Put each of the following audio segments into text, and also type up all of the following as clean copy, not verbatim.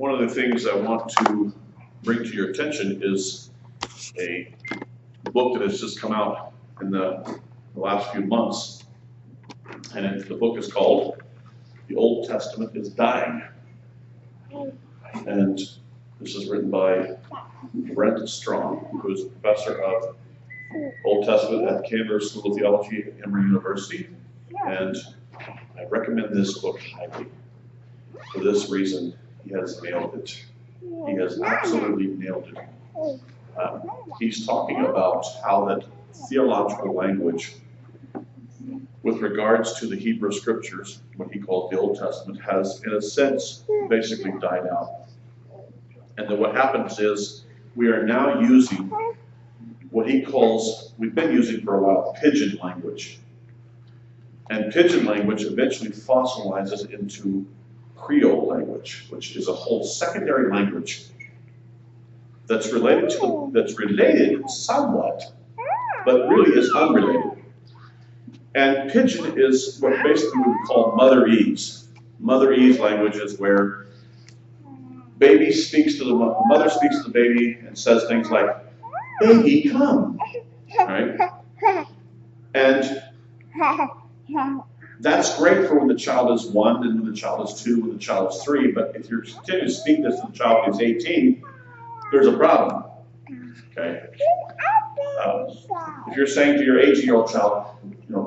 one of the things I want to bring to your attention is a book that has just come out in the last few months. And the book is called The Old Testament is Dying. And this is written by Brent, who is a professor of Old Testament at Canberra School of Theology at Emery University. And I recommend this book highly. For this reason, he has nailed it. He has absolutely nailed it. He's talking about how that theological language with regards to the Hebrew Scriptures, what he calls the Old Testament, has, in a sense, basically died out. And then what happens is we are now using what he calls, we've been using for a while, pidgin language. And pidgin language eventually fossilizes into Creole language, which is a whole secondary language that's related somewhat, but really is unrelated. And pidgin is what basically we would call Motherese. Motherese language is where mother speaks to the baby and says things like, "Baby, come," right? And that's great for when the child is 1 and when the child is 2, when the child is 3. But if you're continuing to speak this to the child who's 18, there's a problem. Okay. If you're saying to your 18-year-old child,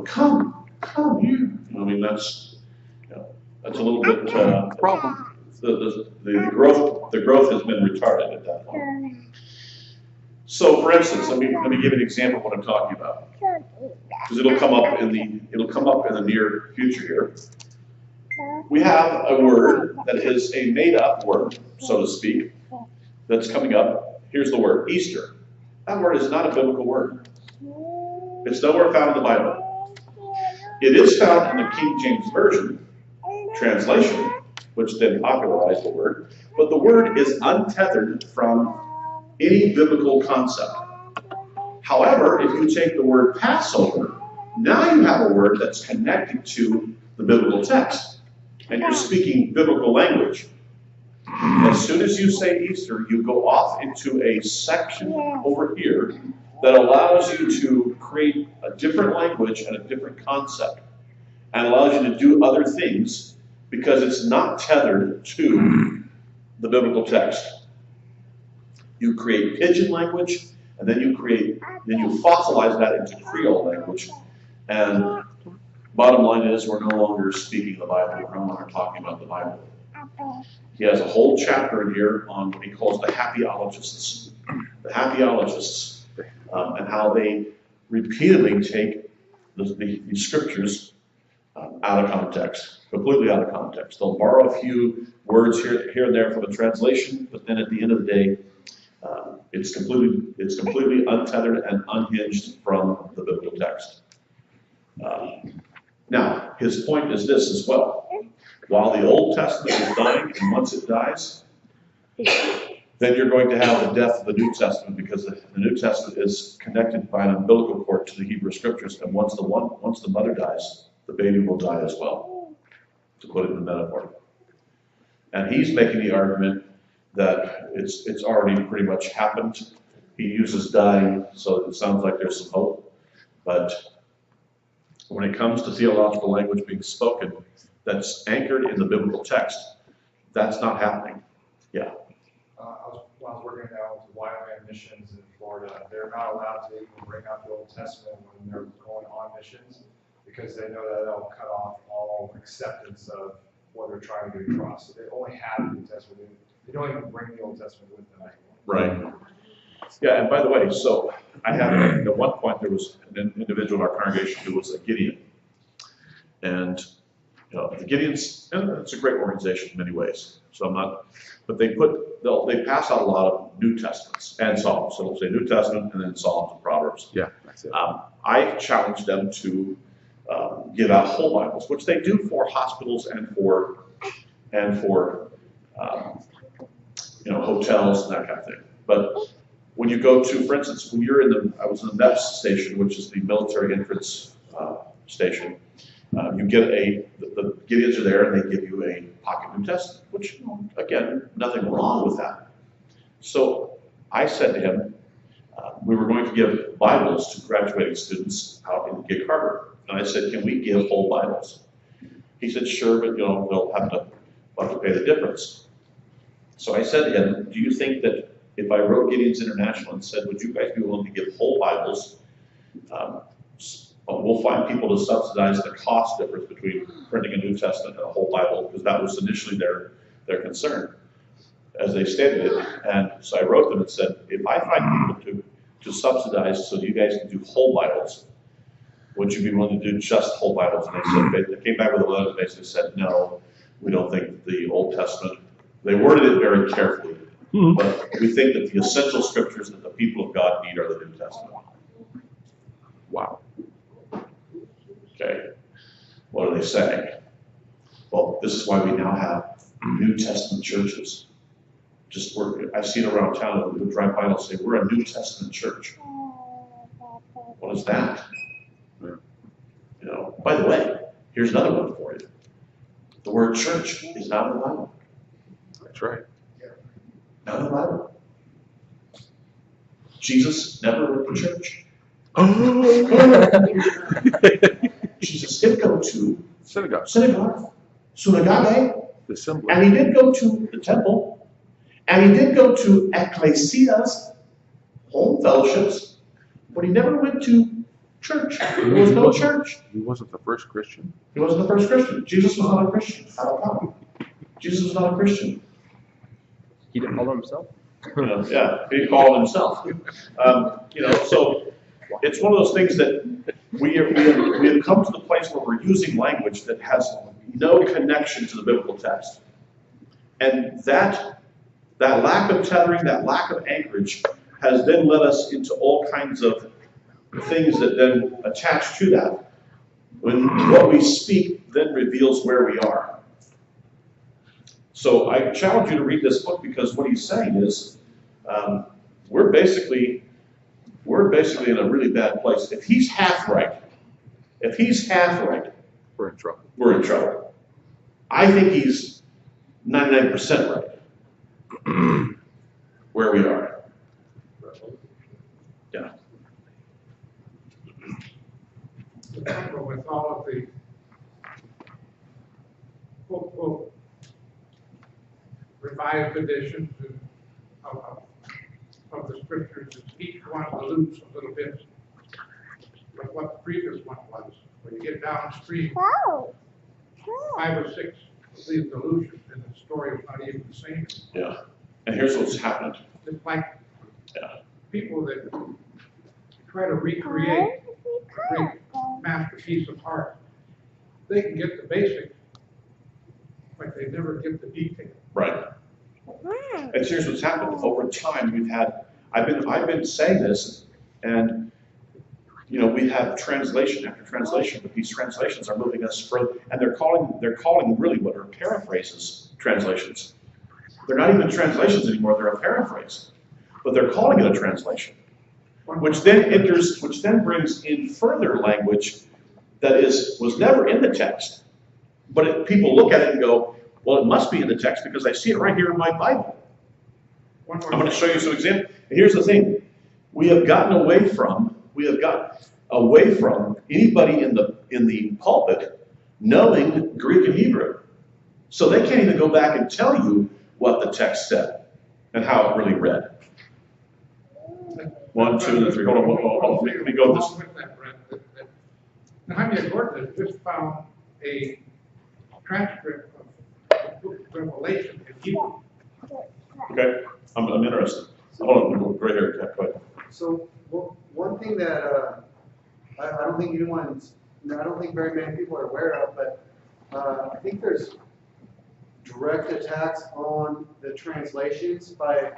come here. I mean, that's a little bit problem. The growth has been retarded at that point. So, for instance, let me give you an example of what I'm talking about, because it'll come up in the near future here. We have a word that is a made-up word, so to speak, that's coming up. Here's the word, Easter. That word is not a biblical word. It's nowhere found in the Bible. It is found in the King James Version translation, which then popularized the word, but the word is untethered from any biblical concept. However, if you take the word Passover, now you have a word that's connected to the biblical text, and you're speaking biblical language. As soon as you say Easter, you go off into a section over here that allows you to create a different language and a different concept, and allows you to do other things because it's not tethered to the biblical text. You create pidgin language, and then you fossilize that into Creole language. And bottom line is, we're no longer speaking the Bible. We're no longer talking about the Bible. He has a whole chapter in here on what he calls the happyologists. The happyologists, and how they repeatedly take the scriptures out of context, completely out of context. They'll borrow a few words here and there from a translation, but then at the end of the day, it's completely untethered and unhinged from the biblical text. Now, his point is this as well. While the Old Testament is dying, and once it dies, then you're going to have the death of the New Testament, because the New Testament is connected by an umbilical cord to the Hebrew Scriptures, and once the mother dies, the baby will die as well, to put it in a metaphor. And he's making the argument that it's already pretty much happened. He uses dying, so it sounds like there's some hope. But when it comes to theological language being spoken that's anchored in the biblical text, that's not happening. Yeah. When I was working down with Wyoming missions in Florida, they're not allowed to even bring up the Old Testament when they're going on missions, because they know that it'll cut off all acceptance of what they're trying to get across. So they only have the New Testament. They don't even bring the Old Testament with them anymore. Right. Yeah, and by the way, so I had, at one point there was an individual in our congregation who was a Gideon. And the Gideons, and it's a great organization in many ways. So but they pass out a lot of New Testaments and Psalms. So they'll say New Testament and then Psalms and Proverbs. Yeah, that's it. I challenged them to give out whole Bibles, which they do for hospitals and for hotels and that kind of thing. But when you go to, for instance, I was in the MEPS station, which is the military entrance station. You get the Gideons are there, and they give you a Pocket New Testament, which, again, nothing wrong with that. So I said to him, we were going to give Bibles to graduating students out in Gig Harbor. And I said, can we give whole Bibles? He said, sure, but they'll have to pay the difference. So I said to him, do you think that if I wrote Gideon's International and said, would you guys be willing to give whole Bibles? We'll find people to subsidize the cost difference between printing a New Testament and a whole Bible, because that was initially their concern, as they stated it. And so I wrote them and said, if I find people to subsidize so you guys can do whole Bibles, would you be willing to do just whole Bibles? And they came back with a letter that basically said, no, we don't think the Old Testament, they worded it very carefully, but we think that the essential scriptures that the people of God need are the New Testament. Wow. Okay. What are they saying? Well, this is why we now have New Testament churches. I see it around town, who drive by and say, we're a New Testament church. What is that? By the way, here's another one for you. The word church is not in the Bible. That's right. Not in the Bible. Jesus never went to church. Jesus did go to synagogue, assembly, and he did go to the temple, and he did go to ecclesias, home fellowships, but he never went to church. There was no church. He wasn't the first Christian. He wasn't the first Christian. Jesus was not a Christian. I don't know. Jesus was not a Christian. He didn't call himself? Yeah, he called himself. So it's one of those things that we have come to the place where we're using language that has no connection to the biblical text. And that lack of tethering, that lack of anchorage has then led us into all kinds of things that then attach to that. When what we speak then reveals where we are. So I challenge you to read this book, because what he's saying is we're basically in a really bad place. If he's half right, We're in trouble. we're in trouble. I think he's 99% right where we are. Yeah. The problem with all of the quote, revised editions of the scriptures is each one alludes a little bit like what the previous one was. When you get downstream, 5 or 6 of these allusions, and the story is not even the same. Yeah. And here's what's happened. It's like people that try to recreate a great masterpiece of art. They can get the basics, but they never get the detail. Right. And here's what's happened. Over time, I've been saying this, and we have translation after translation, but these translations are moving us further, and they're calling really what are paraphrases translations. They're not even translations anymore, they're a paraphrase. But they're calling it a translation, which then brings in further language that was never in the text. But people look at it and go, well, it must be in the text because I see it right here in my Bible. I'm going to show you some examples. And here's the thing. We have gotten away from anybody in the pulpit knowing Greek and Hebrew. So they can't even go back and tell you what the text said and how it really read. 1, 2, 3. Hold on. Let me go this. With that, Brent, Nehemiah Gordon has just found a transcript of the book of Revelation in Hebrew. Okay, I'm interested. Hold on, right here. Go ahead. So one thing that I don't think very many people are aware of, but I think there's direct attacks on the translations by,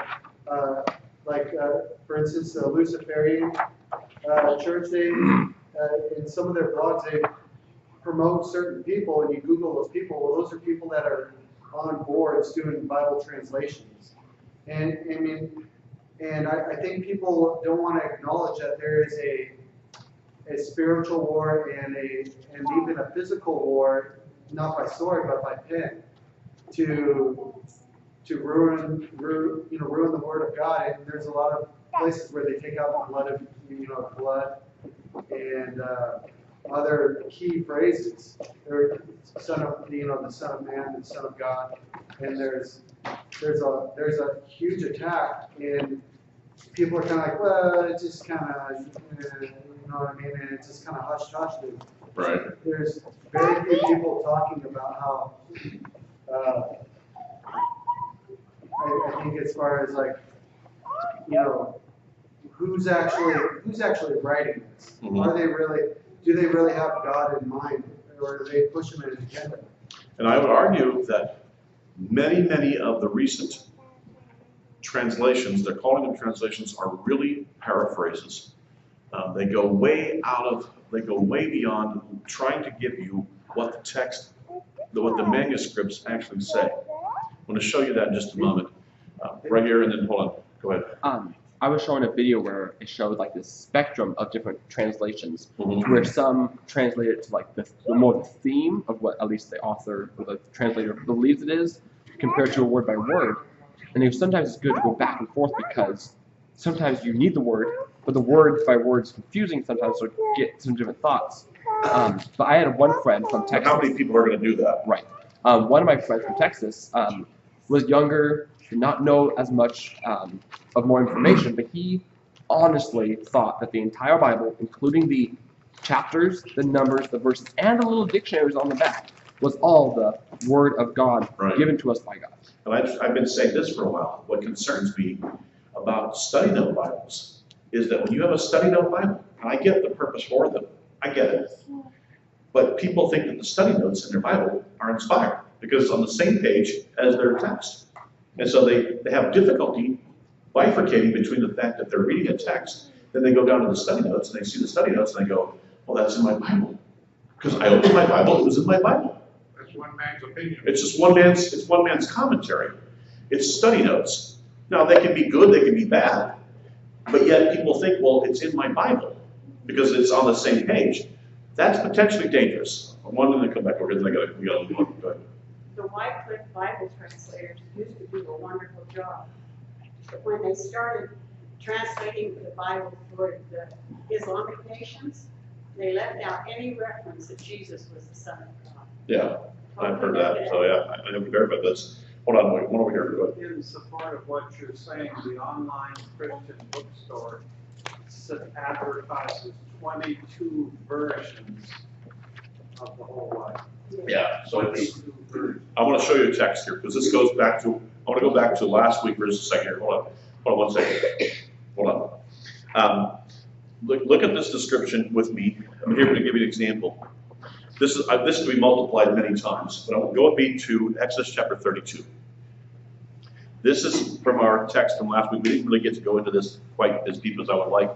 for instance, the Luciferian church. They in some of their blogs they promote certain people, and you Google those people. Well, those are people that are on boards doing Bible translations, and I think people don't want to acknowledge that there is a spiritual war and even a physical war, not by sword but by pen. to ruin the word of God. And there's a lot of places where they take out the blood of blood and other key phrases. They're the Son of Man, the Son of God, and there's a huge attack, and people are kind of like, well, it's just kind of, you know what I mean, and it's just kind of hush hush. Right. There's very few people talking about how. I think as far as like, who's actually writing this? Mhm. Do they really have God in mind, or are they pushing an agenda? And I would argue that many of the recent translations, they're calling them translations, are really paraphrases. They go way beyond trying to give you what the text, what the manuscripts actually say. I'm going to show you that in just a moment. Right here, and then hold on. Go ahead. I was showing a video where it showed like this spectrum of different translations, Mhm. where some translate it to like the more the theme of what at least the author or the translator believes it is, compared to a word by word. And sometimes it's good to go back and forth because sometimes you need the word, but the word by word is confusing sometimes, so get some different thoughts. But I had one friend from But Texas. how many people are going to do that? Right. One of my friends from Texas was younger, did not know as much of more information, but he honestly thought that the entire Bible, including the chapters, the numbers, the verses, and the little dictionaries on the back, was all the Word of God Right. given to us by God. And I've been saying this for a while. What concerns me about study note Bibles is that when you have a study note Bible, and I get the purpose for them, I get it. But people think that the study notes in their Bible are inspired because it's on the same page as their text. And so they have difficulty bifurcating between the fact that they're reading a text, then they go down to the study notes and they see the study notes and they go, well, that's in my Bible. Because I opened my Bible, it was in my Bible. That's one man's opinion. It's just one man's commentary. It's study notes. Now they can be good, they can be bad, but yet people think, well, it's in my Bible because it's on the same page. That's potentially dangerous. I wanted to come back over here, then we got to move on. Go ahead. The Wycliffe Bible translators used to do a wonderful job. But when they started translating the Bible for the Islamic nations, they left out any reference that Jesus was the Son of God. Yeah, I've heard that. So yeah, I haven't verified this. Hold on, wait, one over here. Go ahead. In support of what you're saying, the online Christian bookstore advertises 22 versions of the whole Bible. Yeah, so it's, 22 versions. I want to show you a text here because this goes back to, I want to go back to last week for just a second here. Hold on 1 second. Hold on. Look at this description with me. I'm here to give you an example. This can be multiplied many times, but I'll go with me to Exodus chapter 32. This is from our text from last week. We didn't really get to go into this quite as deep as I would like.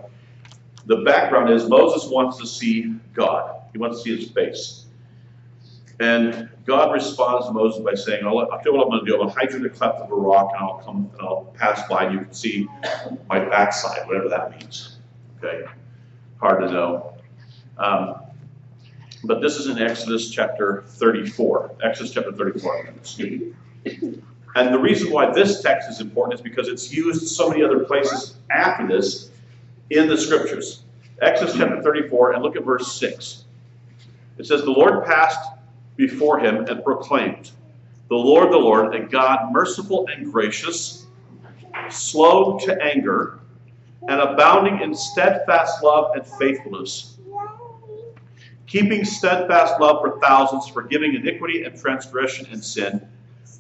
The background is Moses wants to see God. He wants to see his face. And God responds to Moses by saying, I'll tell you what I'm going to do. I'm going to hide you in the cleft of a rock, and I'll come and I'll pass by, and you can see my backside, whatever that means. Okay? Hard to know. But this is in Exodus chapter 34. Exodus chapter 34. Excuse me. And the reason why this text is important is because it's used so many other places after this in the scriptures. Exodus chapter 34, and look at verse 6. It says, the Lord passed before him and proclaimed, the Lord, a God merciful and gracious, slow to anger, and abounding in steadfast love and faithfulness, keeping steadfast love for thousands, forgiving iniquity and transgression and sin,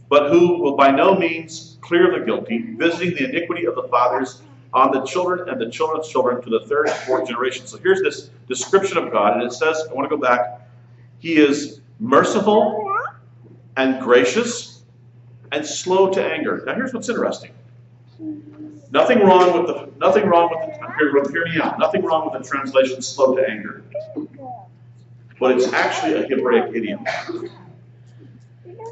but who will by no means clear the guilty, visiting the iniquity of the fathers on the children and the children's children to the third and fourth generation. So here's this description of God, and it says, I want to go back, he is merciful and gracious and slow to anger. Now here's what's interesting. Nothing wrong with hear me out. Nothing wrong with the translation slow to anger. But it's actually a Hebraic idiom.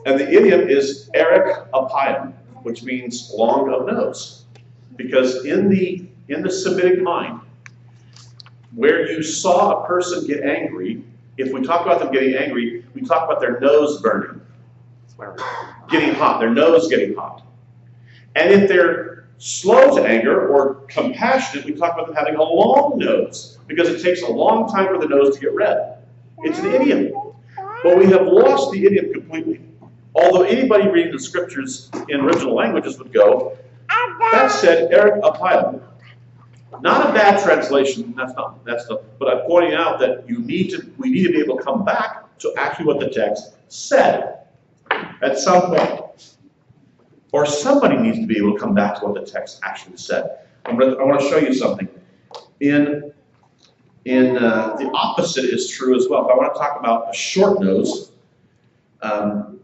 And the idiom is Eric Apayim, which means long of nose. Because in the Semitic mind, where you saw a person get angry, if we talk about them getting angry, we talk about their nose burning. getting hot, their nose getting hot. And if they're slow to anger or compassionate, we talk about them having a long nose because it takes a long time for the nose to get red. It's an idiom. But we have lost the idiom completely. Although anybody reading the scriptures in original languages would go, that said Eric Apile. Not a bad translation, but I'm pointing out that we need to be able to come back to actually what the text said at some point. Or somebody needs to be able to come back to what the text actually said. I want to show you something. The opposite is true as well. If I want to talk about a short nose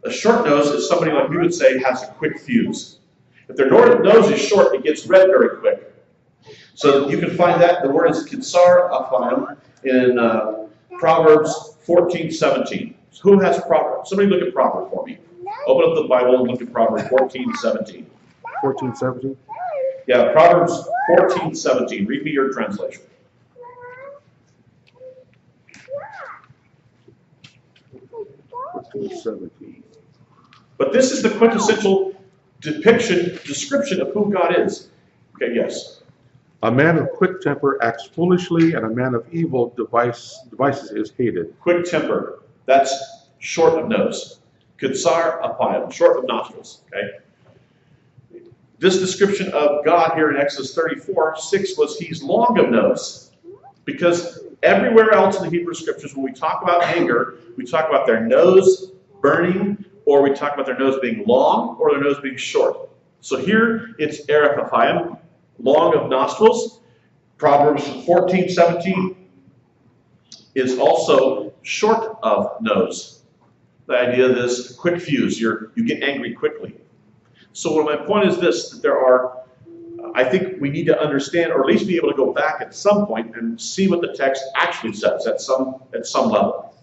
is somebody like we would say has a quick fuse. If their nose is short, it gets red very quick. So you can find that, the word is kitsar afayim in Proverbs 14:17. Who has Proverbs? Somebody look at Proverbs for me. Open up the Bible and look at Proverbs 14:17. 14:17? Yeah, Proverbs 14:17. Read me your translation. 14:17. But this is the quintessential description of who God is. Okay, yes. A man of quick temper acts foolishly, and a man of evil devices is hated. Quick temper. That's short of nose. Kitsar apayim, short of nostrils. Okay. This description of God here in Exodus 34:6 was he's long of nose, because everywhere else in the Hebrew scriptures, when we talk about anger, we talk about their nose burning, or we talk about their nose being long, or their nose being short. So here it's erech apayim, long of nostrils. Proverbs 14:17 is also short of nose. The idea of this quick fuse, you get angry quickly. So my point is this, that there are, I think we need to understand, or at least be able to go back at some point and see what the text actually says at some level.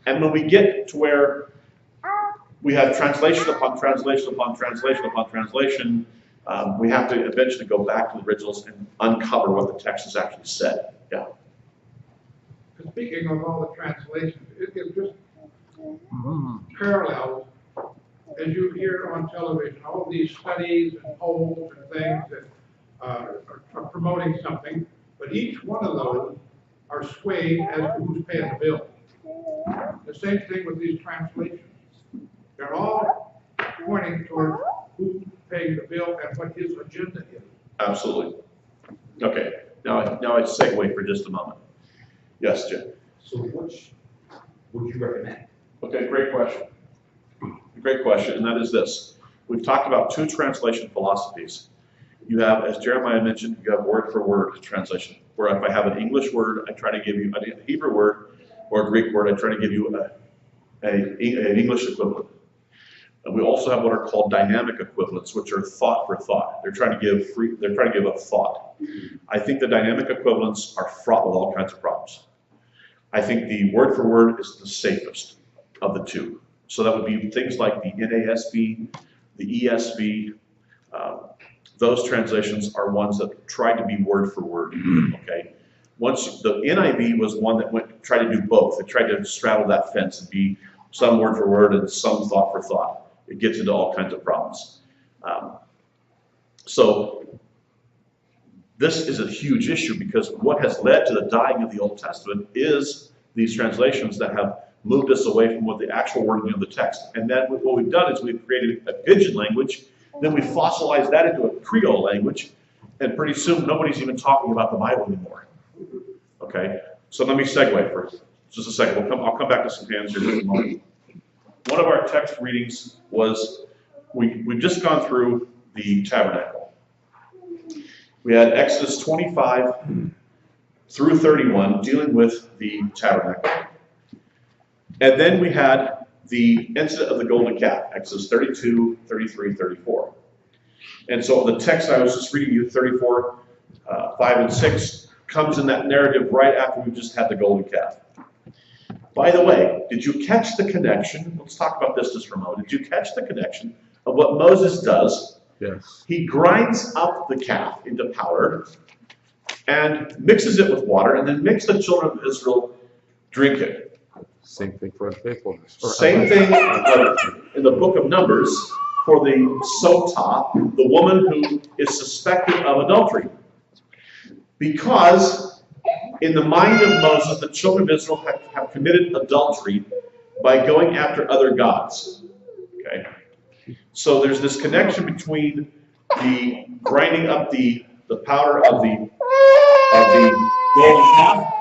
And when we get to where we have translation upon translation upon translation upon translation, we have to eventually go back to the originals and uncover what the text has actually said. Yeah. Speaking of all the translations, it just parallels, as you hear on television, all these studies and polls and things that are promoting something, but each one of those are swayed as to who's paying the bill. The same thing with these translations. They're all pointing toward who's paying the bill and what his agenda is. Absolutely. Okay, now I segue for just a moment. Yes, Jim. So which would you recommend? Okay, great question. Great question, and that is this. We've talked about two translation philosophies. You have, as Jeremiah mentioned, you have word for word translation, where if I have an English word, I try to give you a Hebrew word or a Greek word, I try to give you an English equivalent. And we also have what are called dynamic equivalents, which are thought for thought. They're trying to give a thought. I think the dynamic equivalents are fraught with all kinds of problems. I think the word for word is the safest of the two. So that would be things like the NASB, the ESV. Those translations are ones that tried to be word for word. Okay. Once the NIV was one that tried to do both. It tried to straddle that fence and be some word for word and some thought for thought. It gets into all kinds of problems. So this is a huge issue, because what has led to the dying of the Old Testament is these translations that have moved us away from what the actual wording of the text. And then what we've done is we've created a pidgin language, then we fossilized that into a Creole language, and pretty soon nobody's even talking about the Bible anymore. Okay, so let me segue for just a second. I'll come back to some hands here in just a moment. One of our text readings was, we've just gone through the tabernacle. We had Exodus 25 through 31 dealing with the tabernacle. And then we had the incident of the golden calf, Exodus 32, 33, 34. And so the text I was just reading you, 34, 5 and 6, comes in that narrative right after we just had the golden calf. By the way, did you catch the connection? Let's talk about this just for a moment. Did you catch the connection of what Moses does? Yes. He grinds up the calf into powder and mixes it with water, and then makes the children of Israel drink it. Same thing for unfaithfulness. Same thing in the book of Numbers for the Sotah, the woman who is suspected of adultery. Because in the mind of Moses, the children of Israel have committed adultery by going after other gods. Okay? So there's this connection between the grinding up the powder of the golden calf.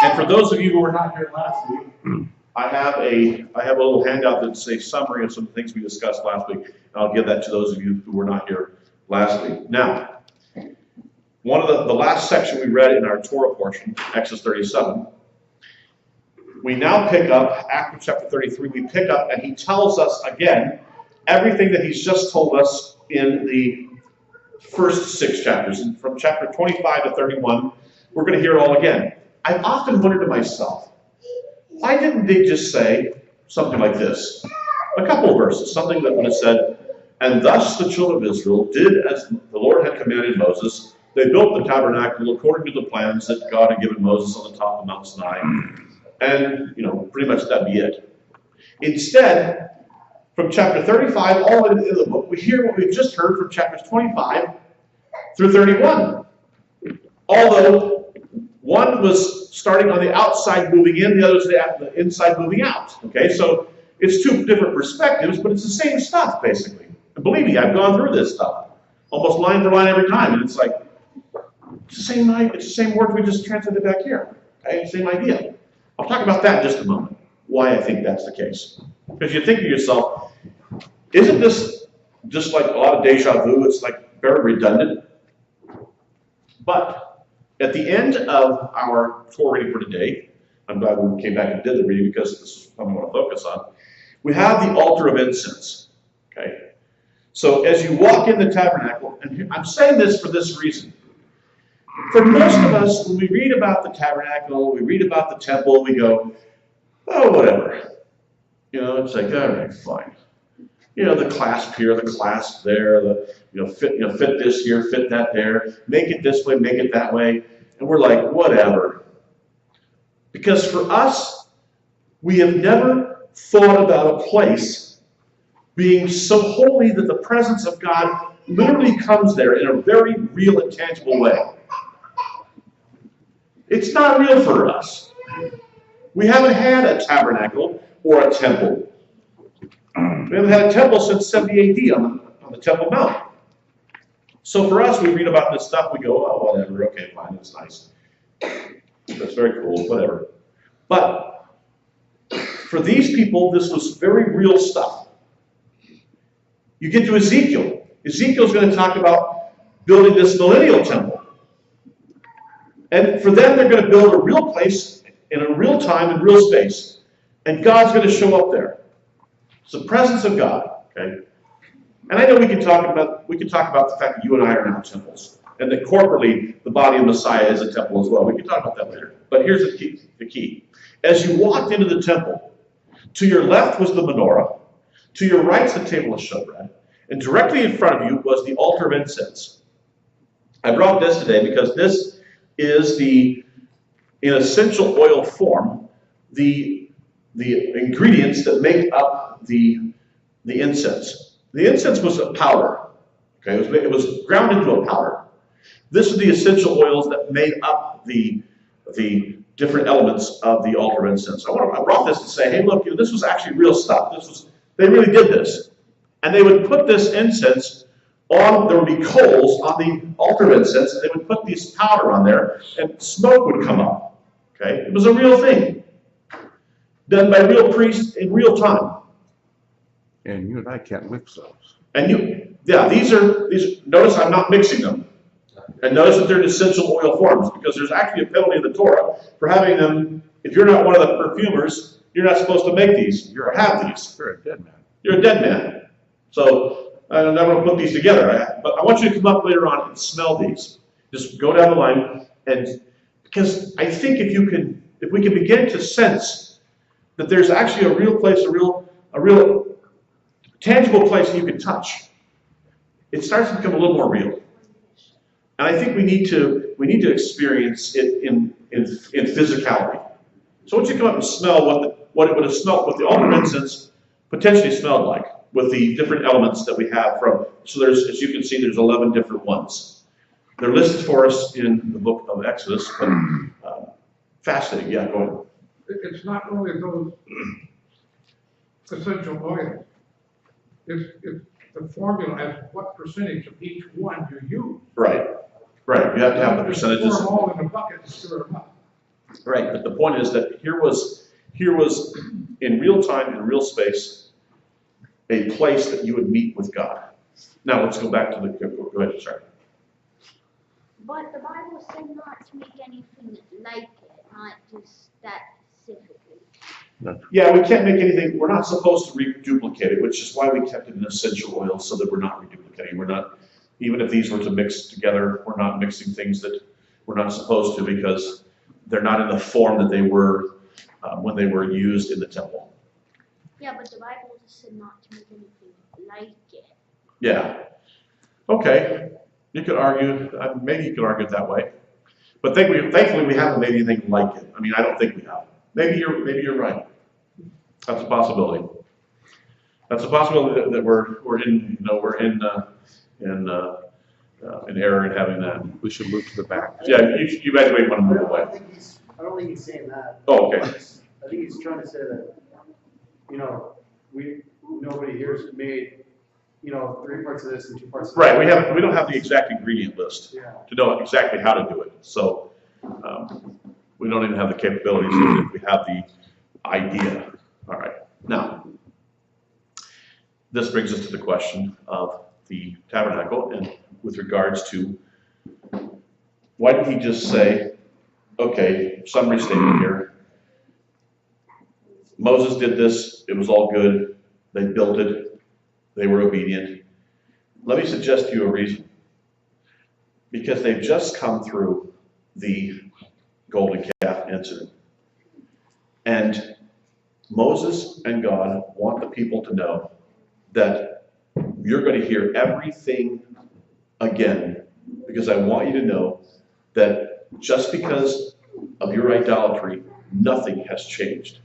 And for those of you who were not here last week, I have a little handout that's a summary of some things we discussed last week. And I'll give that to those of you who were not here last week. Now, one of the last section we read in our Torah portion, Exodus 37, we now pick up, after chapter 33, we pick up and he tells us again everything that he's just told us in the first 6 chapters. And from chapter 25 to 31, we're going to hear it all again. I've often wondered to myself, why didn't they just say something like this? A couple of verses, something that would have said, and thus the children of Israel did as the Lord had commanded Moses. They built the tabernacle according to the plans that God had given Moses on the top of Mount Sinai. And, pretty much that'd be it. Instead, from chapter 35 all the way into the book, we hear what we've just heard from chapters 25 through 31. Although one was starting on the outside moving in, the other was the inside moving out. Okay, so it's 2 different perspectives, but it's the same stuff, basically. And believe me, I've gone through this stuff, almost line for line every time, and it's like, it's the same word we just translated back here. Okay, same idea. I'll talk about that in just a moment, why I think that's the case. Because you think to yourself, isn't this just like a lot of deja vu? It's like very redundant. But at the end of our Torah reading for today, I'm glad we came back and did the reading because this is what I want to focus on. We have the altar of incense. Okay, so as you walk in the tabernacle, and I'm saying this for this reason. For most of us, when we read about the tabernacle, we read about the temple, we go, oh, whatever. It's like, all right, fine. The clasp here, the clasp there, fit this here, fit that there, make it this way, make it that way. And we're like, whatever. Because for us, we have never thought about a place being so holy that the presence of God literally comes there in a very real and tangible way. It's not real for us. We haven't had a tabernacle or a temple. We haven't had a temple since 70 AD on the Temple Mount. So for us, we read about this stuff, we go, oh, whatever, okay, fine, that's nice. That's very cool, whatever. But for these people, this was very real stuff. You get to Ezekiel. Ezekiel's going to talk about building this millennial temple. And for them, they're going to build a real place in a real time and real space. And God's going to show up there. It's the presence of God. Okay? And I know we can talk about the fact that you and I are now temples. And that corporately, the body of Messiah is a temple as well. We can talk about that later. But here's the key. As you walked into the temple, to your left was the menorah. To your right is the table of showbread. And directly in front of you was the altar of incense. I brought this today because this is in essential oil form, the ingredients that make up the incense. The incense was a powder. Okay, it was ground into a powder. This is the essential oils that made up the different elements of the altar of incense. I brought this to say, hey, look, this was actually real stuff. They really did this. And they would put this incense there would be coals on the altar of incense, and they would put this powder on there, and smoke would come up. Okay? It was a real thing. Done by real priests in real time. And you and I can't mix those. And these notice I'm not mixing them. And notice that they're in essential oil forms, because there's actually a penalty in the Torah for having them. If you're not one of the perfumers, you're not supposed to make these or have these. You're a dead man. You're a dead man. So I'm not going to put these together, but I want you to come up later on and smell these. Just go down the line, and because I think if we can begin to sense that there's actually a real place, a real tangible place that you can touch, it starts to become a little more real. And I think we need to experience it in physicality. So once you come up and smell what it would have smelled, what the altar incense potentially smelled like, with the different elements that we have from, so there's, as you can see, there's 11 different ones. They're listed for us in the book of Exodus, but fascinating, yeah, go ahead. It's not only those essential oils. It's the formula as what percentage of each one you use. Right, right, you have to have the percentages. Pour them all in a bucket and stir them up. Right, but the point is that here was in real time, in real space, a place that you would meet with God. Now let's go back to the, go ahead, sorry. But the Bible said not to make anything like it, not just that specifically. Yeah, we can't make anything, we're not supposed to reduplicate it, which is why we kept it in essential oil, so that we're not reduplicating. We're not, even if these were to mix together, we're not mixing things that we're not supposed to, because they're not in the form that they were when they were used in the temple. Yeah, but the Bible just said not to make anything like it. Yeah. Okay. You could argue, maybe you could argue it that way. But thankfully we haven't made anything like it. I mean, I don't think we have. Maybe you're right. That's a possibility. That's a possibility that we're in, in error in having that. We should move to the back. Yeah, you guys may want to move away. I don't think he's saying that. Oh, okay. I think he's trying to say that, nobody here has made, 3 parts of this and 2 parts of that. Right, we don't have the exact ingredient list Yeah. to know exactly how to do it. So we don't even have the capabilities, even if we have the idea. All right. Now, this brings us to the question of the tabernacle, and with regards to, why did he just say, okay, summary statement here. Moses did this, it was all good, they built it, they were obedient. Let me suggest to you a reason. Because they've just come through the golden calf incident. And Moses and God want the people to know that you're going to hear everything again, because I want you to know that just because of your idolatry, nothing has changed.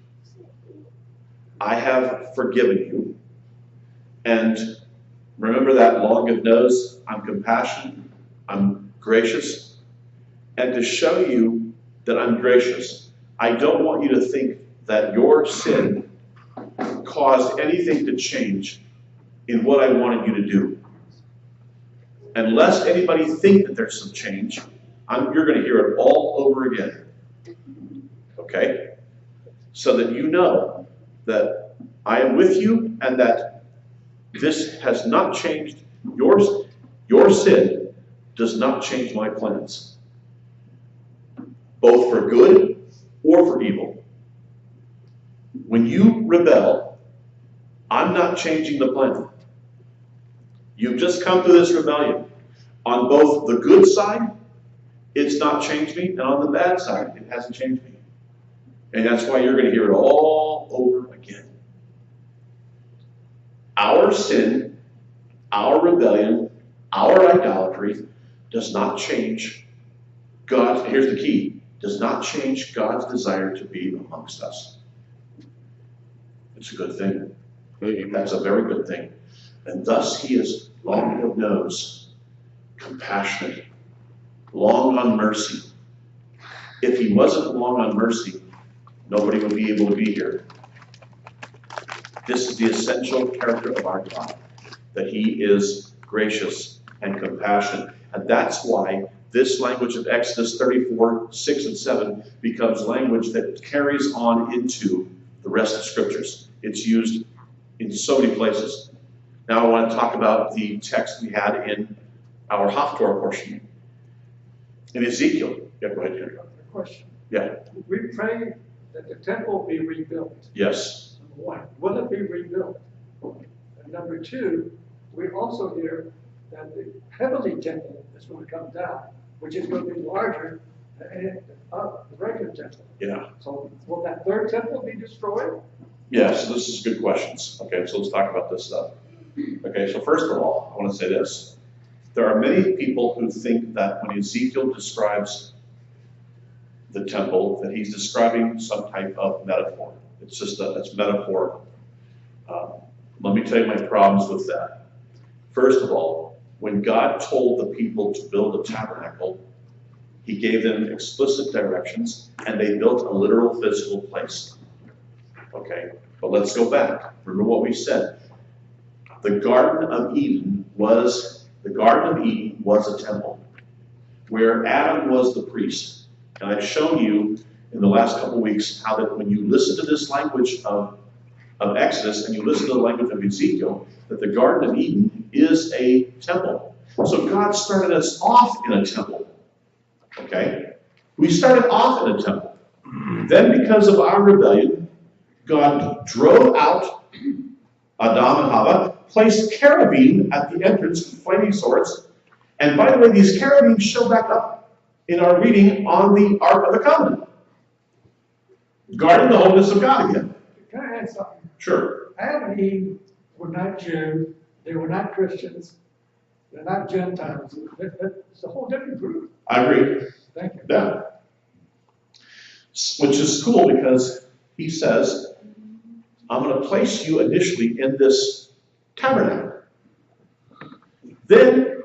I have forgiven you. And remember that long of nose, I'm compassionate, I'm gracious. And to show you that I'm gracious, I don't want you to think that your sin caused anything to change in what I wanted you to do. Unless anybody think that there's some change, you're going to hear it all over again. Okay? So that you know that I am with you and that this has not changed. Your sin does not change my plans, both for good or for evil. When you rebel, I'm not changing the plan. You've just come to this rebellion. On both the good side, it's not changed me, and on the bad side, it hasn't changed me. And that's why you're going to hear it all over again. Our sin, our rebellion, our idolatry does not change God's, here's the key, does not change God's desire to be amongst us. It's a good thing. That's a very good thing. And thus he is long of nose, compassionate, long on mercy. If he wasn't long on mercy, nobody would be able to be here. This is the essential character of our God, that he is gracious and compassionate. And that's why this language of Exodus 34, 6 and 7 becomes language that carries on into the rest of scriptures. It's used in so many places. Now I want to talk about the text we had in our Haftorah portion. In Ezekiel. Yeah, go ahead, Henry. Question. Yeah. We pray that the temple be rebuilt. Yes. Number one, will it be rebuilt? And number two, we also hear that the heavenly temple is going to come down, which is going to be larger than the regular temple. Yeah. So will that third temple be destroyed? Yeah, so this is good questions. Okay, so let's talk about this stuff. Okay, so first of all, I want to say this. There are many people who think that when Ezekiel describes the temple that he's describing some type of metaphor. It's just it's metaphorical. Let me tell you my problems with that. First of all, when God told the people to build a tabernacle, he gave them explicit directions, and they built a literal physical place. Okay, but let's go back. Remember what we said. The Garden of Eden was a temple where Adam was the priest. And I've shown you in the last couple of weeks how that when you listen to this language of Exodus and you listen to the language of Ezekiel, that the Garden of Eden is a temple. So God started us off in a temple. Okay? We started off in a temple. Then because of our rebellion, God drove out Adam and Hava, placed cherubim at the entrance with flaming swords. And by the way, these cherubim show back up in our reading on the Ark of the Covenant, guarding the holiness of God again. Can I add something? Sure. Adam and Eve were not Jews. They were not Christians. They're not Gentiles. It's a whole different group. I agree. Thank you. Yeah. Which is cool because he says, I'm going to place you initially in this tabernacle. Then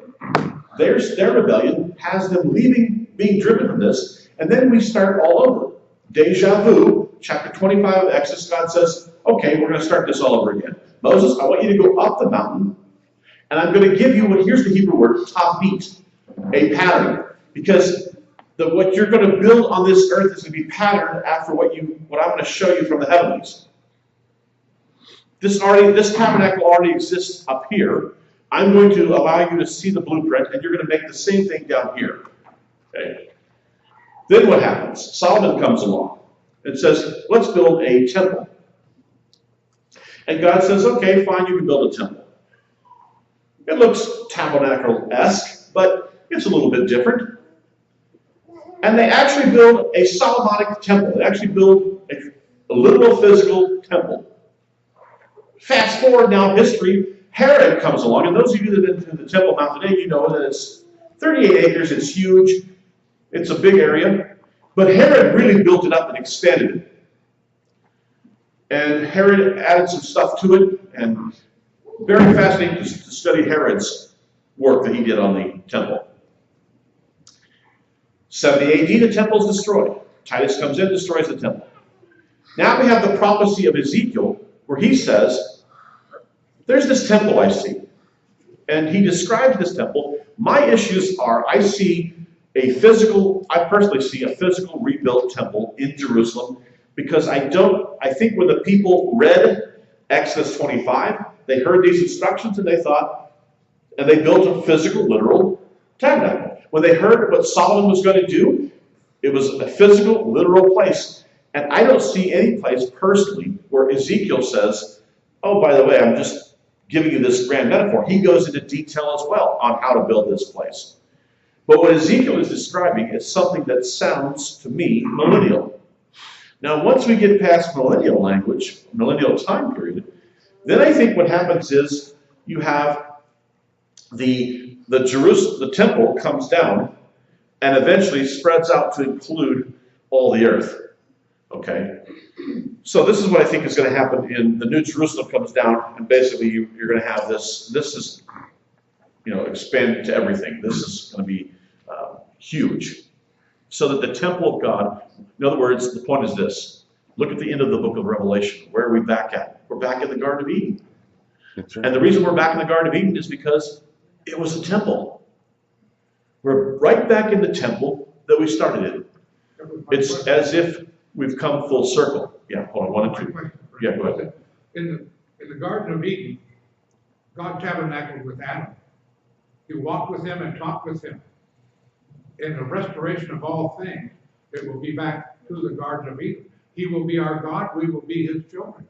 their rebellion has them leaving, being driven from this, and then we start all over. Deja vu, chapter 25 of Exodus, God says, okay, we're going to start this all over again. Moses, I want you to go up the mountain, and I'm going to give you here's the Hebrew word, tafit, a pattern. Because what you're going to build on this earth is going to be patterned after what I'm going to show you from the heavens. This tabernacle already exists up here. I'm going to allow you to see the blueprint, and you're going to make the same thing down here. Okay. Then what happens? Solomon comes along and says, let's build a temple. And God says, okay, fine, you can build a temple. It looks tabernacle-esque, but it's a little bit different. And they actually build a Solomonic temple. They actually build a literal physical temple. Fast forward now history, Herod comes along, and those of you that have been to the Temple Mount today, you know that it's 38 acres, it's huge, it's a big area, but Herod really built it up and expanded it. And Herod added some stuff to it, and very fascinating to study Herod's work that he did on the temple. 70 AD, the temple is destroyed. Titus comes in, destroys the temple. Now we have the prophecy of Ezekiel, where he says, there's this temple I see. And he describes this temple. My issues are, I personally see a physical rebuilt temple in Jerusalem, because I think when the people read Exodus 25, they heard these instructions and they thought, and they built a physical, literal tabernacle. When they heard what Solomon was going to do, it was a physical, literal place. And I don't see any place personally where Ezekiel says, oh, by the way, I'm just giving you this grand metaphor. He goes into detail as well on how to build this place. But what Ezekiel is describing is something that sounds to me millennial. Now, once we get past millennial language, millennial time period, then I think what happens is you have the temple comes down and eventually spreads out to include all the earth. Okay? So this is what I think is going to happen in the New Jerusalem comes down, and basically you're going to have this is, expanded to everything. This is going to be huge. So that the temple of God, in other words, the point is this. Look at the end of the book of Revelation. Where are we back at? We're back in the Garden of Eden. That's right. And the reason we're back in the Garden of Eden is because it was a temple. We're right back in the temple that we started in. It's as if we've come full circle. Yeah, hold on, 1 and 2. Yeah, go ahead. In the Garden of Eden, God tabernacled with Adam. He walked with him and talked with him. In the restoration of all things, it will be back to the Garden of Eden. He will be our God, we will be his children.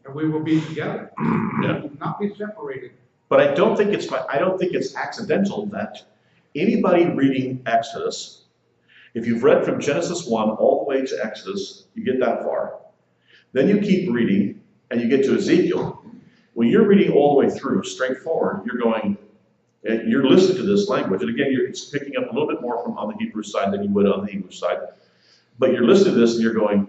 And we will be together. Yeah. We will not be separated. But I don't think it's accidental that anybody reading Exodus, if you've read from Genesis 1 all the way to Exodus, you get that far. Then you keep reading and you get to Ezekiel. When you're reading all the way through, straightforward, you're listening to this language. And again, it's picking up a little bit more from on the Hebrew side than you would on the English side. But you're listening to this and you're going,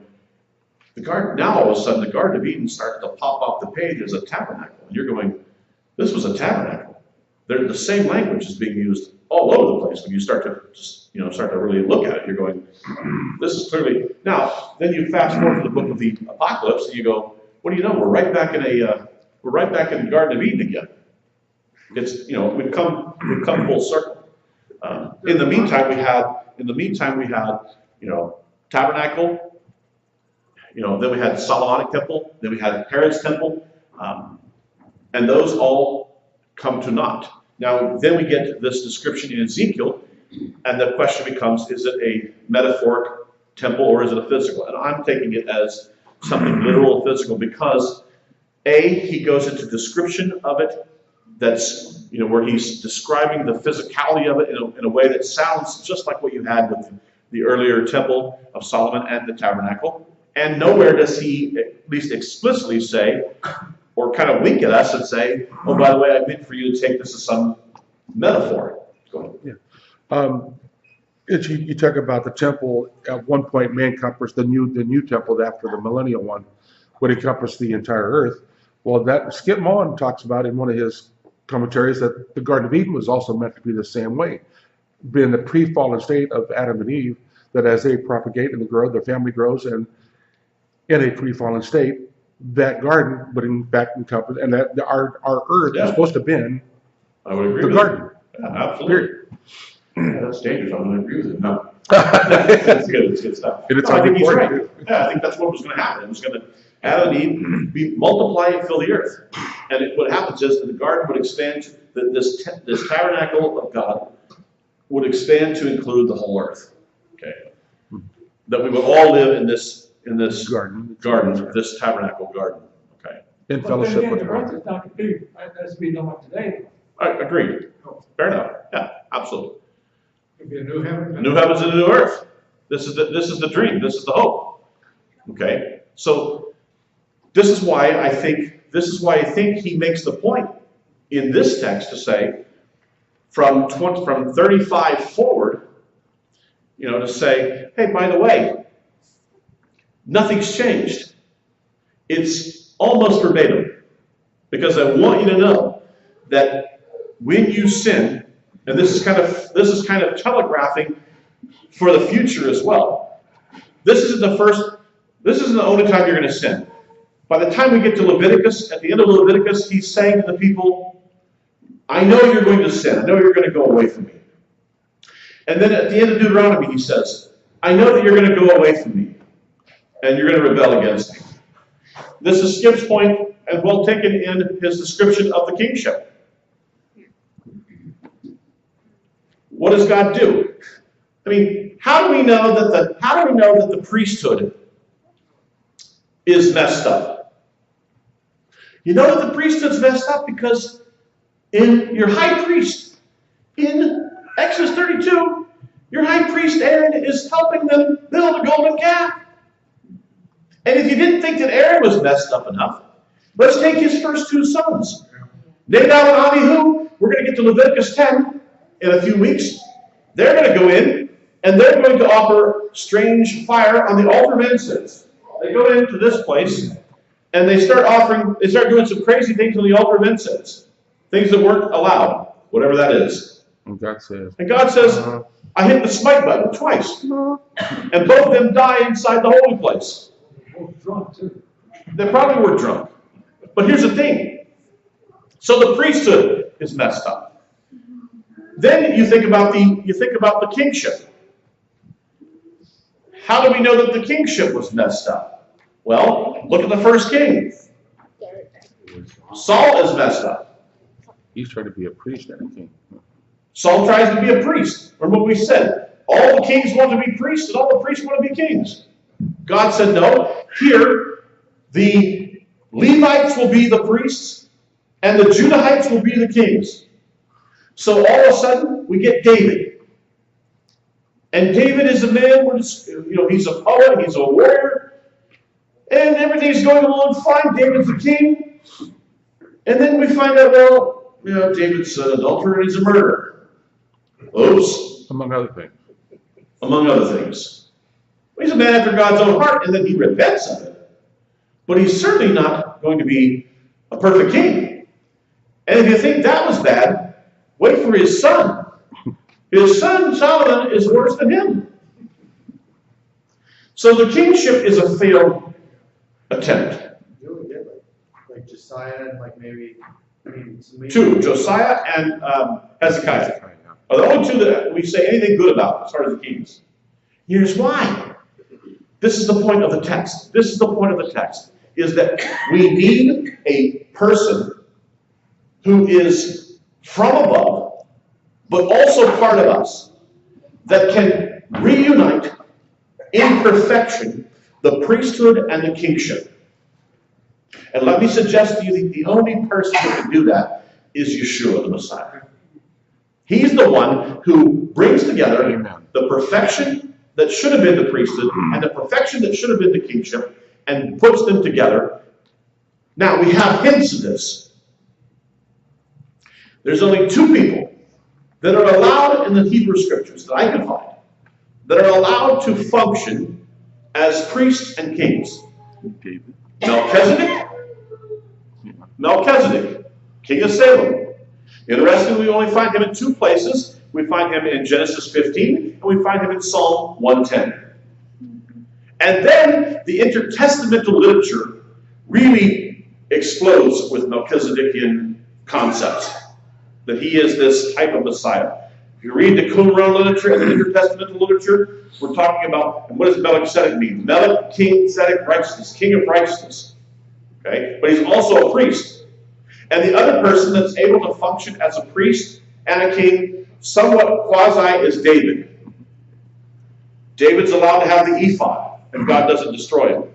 now all of a sudden the Garden of Eden started to pop off the page as a tabernacle. And you're going, this was a tabernacle. The same language is being used all over the place. When you start to really look at it, you're going, this is clearly. Now, then you fast forward to the book of the Apocalypse, and you go, what do you know? We're right back in the Garden of Eden again. It's we've come full circle. In the meantime, we had tabernacle. Then we had Solomonic temple. Then we had Herod's temple, and those all come to naught. Now, then we get this description in Ezekiel, and the question becomes: is it a metaphoric temple or is it a physical? And I'm taking it as something literal, physical, because he goes into description of it. That's where he's describing the physicality of it in a way that sounds just like what you had with the earlier temple of Solomon and the tabernacle. And nowhere does he, at least explicitly say, or kind of wink at us and say, "Oh, by the way, I meant for you to take this as some metaphor." Go ahead. Yeah. You talk about the temple. At one point, may encompass the new temple after the millennial one would encompass the entire earth. Well, that Skip Mullen talks about in one of his commentaries that the Garden of Eden was also meant to be the same way, being the pre-fallen state of Adam and Eve, that as they propagate and grow, their family grows, and in a pre-fallen state, that garden would in fact encompass, and that our earth is supposed to have been I would agree the with garden. Yeah, absolutely. Yeah, that's dangerous. I'm going to agree with it. No. That's good. It's good stuff. And it's I think he's right. too. Yeah, I think that's what was going to happen. It was going to, Adam and Eve, multiply and fill the earth. And what happens is the garden would expand, this tabernacle of God would expand to include the whole earth. Okay. That we would all live in this garden, this tabernacle garden. Okay. In fellowship with the earth is not big as we know it today. Agreed. Fair enough. Yeah, absolutely. It'd be a new heaven. A new heavens and a new earth. This is the dream. This is the hope. Okay. So this is why I think he makes the point in this text to say from 35 forward, to say, hey, by the way, nothing's changed. It's almost verbatim, because I want you to know that when you sin, and this is kind of telegraphing for the future as well. This isn't the only time you're going to sin. By the time we get to Leviticus, at the end of Leviticus, he's saying to the people, I know you're going to sin. I know you're going to go away from me. And then at the end of Deuteronomy, he says, I know that you're going to go away from me, and you're going to rebel against me. This is Skip's point, and well taken in his description of the kingship. What does God do? I mean, how do we know that the priesthood is messed up? You know that the priesthood's messed up because in your high priest, in Exodus 32, your high priest Aaron is helping them build a golden calf. And if you didn't think that Aaron was messed up enough, let's take his first two sons. Nadab and Abihu, we're going to get to Leviticus 10 in a few weeks. They're going to go in, and they're going to offer strange fire on the altar of incense. They go into this place, and they start doing some crazy things on the altar of incense. Things that weren't allowed, whatever that is. And God says, I hit the smite button twice. And both of them die inside the holy place. Drunk too. They probably were drunk. But here's the thing. So the priesthood is messed up. Then you think about the kingship. How do we know that the kingship was messed up? Well, look at the first king. Saul is messed up. He's trying to be a priest and a king. Saul tries to be a priest. Remember what we said? All the kings want to be priests, and all the priests want to be kings. God said, no, here, the Levites will be the priests, and the Judahites will be the kings. So all of a sudden, we get David. And David is a man, he's a poet, he's a warrior, and everything's going along fine. David's the king. And then we find out, David's an adulterer and he's a murderer. Oops. Among other things. Among other things. He's a man after God's own heart, and then he repents of it. But he's certainly not going to be a perfect king. And if you think that was bad, wait for his son. His son, Solomon, is worse than him. So the kingship is a failed attempt. You only get like Josiah and like maybe, Two, Josiah and Hezekiah are the only two that we say anything good about as far as the kings. Here's why. This is the point of the text. This is the point of the text, is that we need a person who is from above, but also part of us, that can reunite in perfection the priesthood and the kingship. And let me suggest to you that the only person who can do that is Yeshua the Messiah. He's the one who brings together the perfection that should have been the priesthood and the perfection that should have been the kingship and puts them together. Now, we have hints of this. There's only two people that are allowed in the Hebrew Scriptures that I can find that are allowed to function as priests and kings. Melchizedek, king of Salem. Interestingly, we only find him in two places. We find him in Genesis 15, and we find him in Psalm 110. And then the intertestamental literature really explodes with Melchizedekian concepts, that he is this type of Messiah. If you read the Qumran literature and the intertestamental literature, we're talking about, and what does Melchizedek mean? Melech, king, Zedek, righteousness, king of righteousness. Okay? But he's also a priest. And the other person that's able to function as a priest and a king, somewhat quasi, is David. David's allowed to have the ephod, and God doesn't destroy him.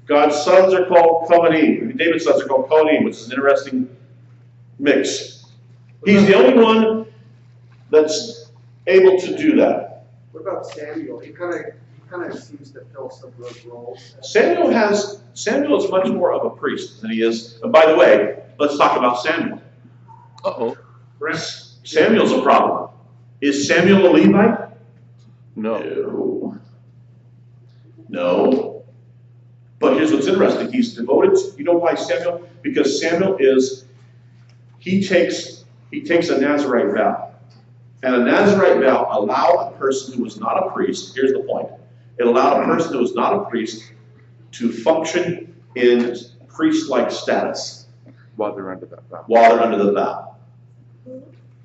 God's sons are called Kohanim. David's sons are called Kohanim, which is an interesting mix. He's the only one that's able to do that. What about Samuel? He kind of seems to fill some of those roles. Samuel is much more of a priest than he is. And by the way, let's talk about Samuel. Brent. Samuel's a problem. Is Samuel a Levite? No. No. But here's what's interesting. He's devoted. You know why Samuel? Because Samuel he takes a Nazirite vow. And a Nazirite vow allowed a person who was not a priest, here's the point, it allowed a person who was not a priest to function in priest-like status. While they're under that vow. While they're under the vow.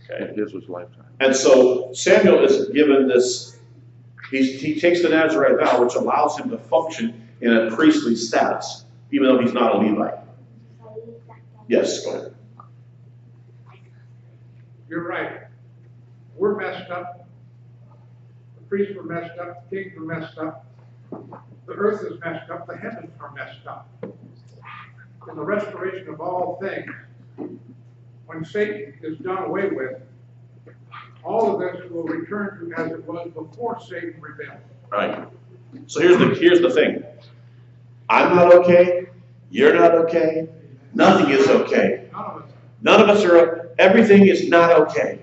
Okay. His was lifetime. And so Samuel is given this, he takes the Nazirite vow, which allows him to function in a priestly status, even though he's not a Levite. Yes, go ahead. You're right. We're messed up. The priests were messed up. The kings were messed up. The earth is messed up. The heavens are messed up. In the restoration of all things, when Satan is done away with, all of this will return to as it was before Satan rebelled. Right. So here's the thing. I'm not okay. You're not okay. Nothing is okay. None of us are. Everything is not okay.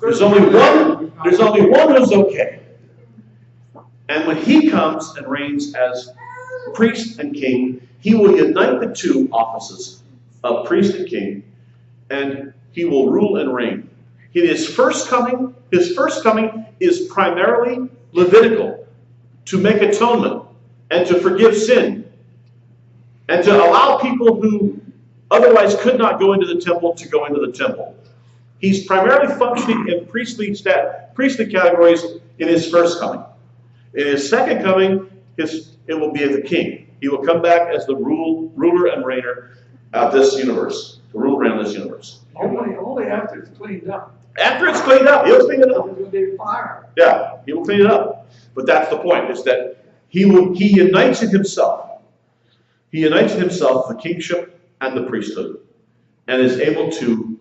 There's only one who's okay. And when he comes and reigns as priest and king, he will unite the two offices of priest and king, and he will rule and reign. In his first coming is primarily Levitical, to make atonement and to forgive sin and to allow people who otherwise could not go into the temple to go into the temple. He's primarily functioning in priestly categories in his first coming. In his second coming, it will be as a king. He will come back as the ruler and reigner of this universe, to rule around this universe. Only after it's cleaned up. After it's cleaned up, he'll clean it up. There's going to be fire. Yeah, he will clean it up. But that's the point, is that he unites in himself. He unites in himself the kingship and the priesthood, and is able to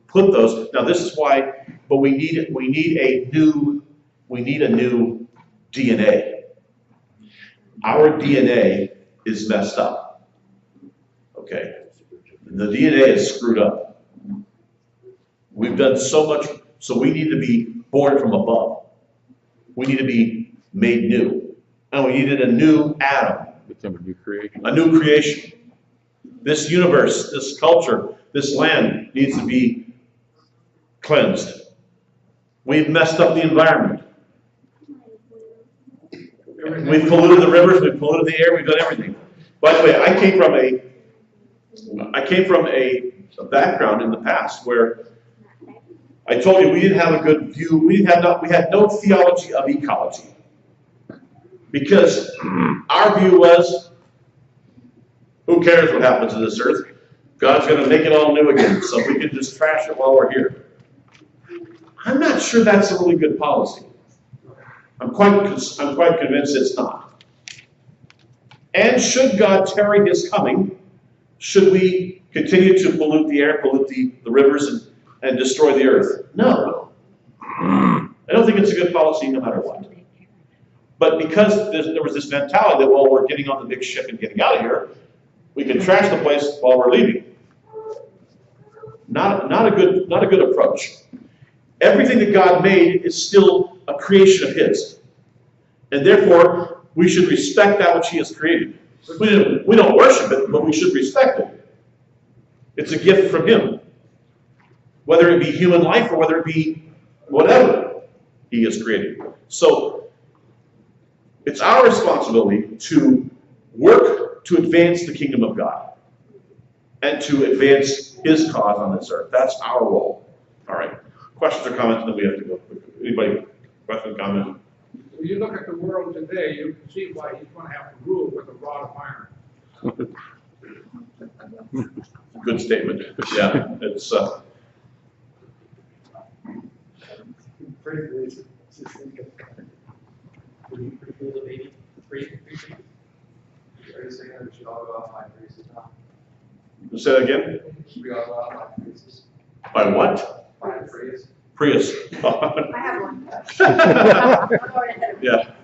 put those. Now this is why, but we need a new DNA. Our DNA is messed up. Okay, the DNA is screwed up. We've done so much, so we need to be born from above. We need to be made new. And we needed a new Adam, Become a new creation. a new creation. This universe, this culture, this land needs to be cleansed. We've messed up the environment. We've polluted the rivers, we've polluted the air, we've done everything. By the way, I came from a background in the past where I told you we didn't have a good view, we had no theology of ecology. Because our view was, who cares what happens to this earth? God's going to make it all new again, so we can just trash it while we're here. I'm not sure that's a really good policy. I'm quite convinced it's not. And should God tarry his coming, should we continue to pollute the air, pollute the rivers, and destroy the earth? No. I don't think it's a good policy no matter what. But because there was this mentality that, well, we're getting on the big ship and getting out of here, we can trash the place while we're leaving. Not a good approach. Everything that God made is still a creation of his. And therefore, we should respect that which he has created. We don't worship it, but we should respect it. It's a gift from him. Whether it be human life or whether it be whatever he has created. So, it's our responsibility to work to advance the kingdom of God and to advance his cause on this earth. That's our role. All right. Questions or comments, and then we have to go. Anybody? Question, comment? When you look at the world today, you can see why he's going to have to rule with a rod of iron. Good statement. Yeah, it's. Are you saying that we should all go out by priests now? Say that again? Should we all go out by priests? By what? By priests? Prius. I have one. Yeah.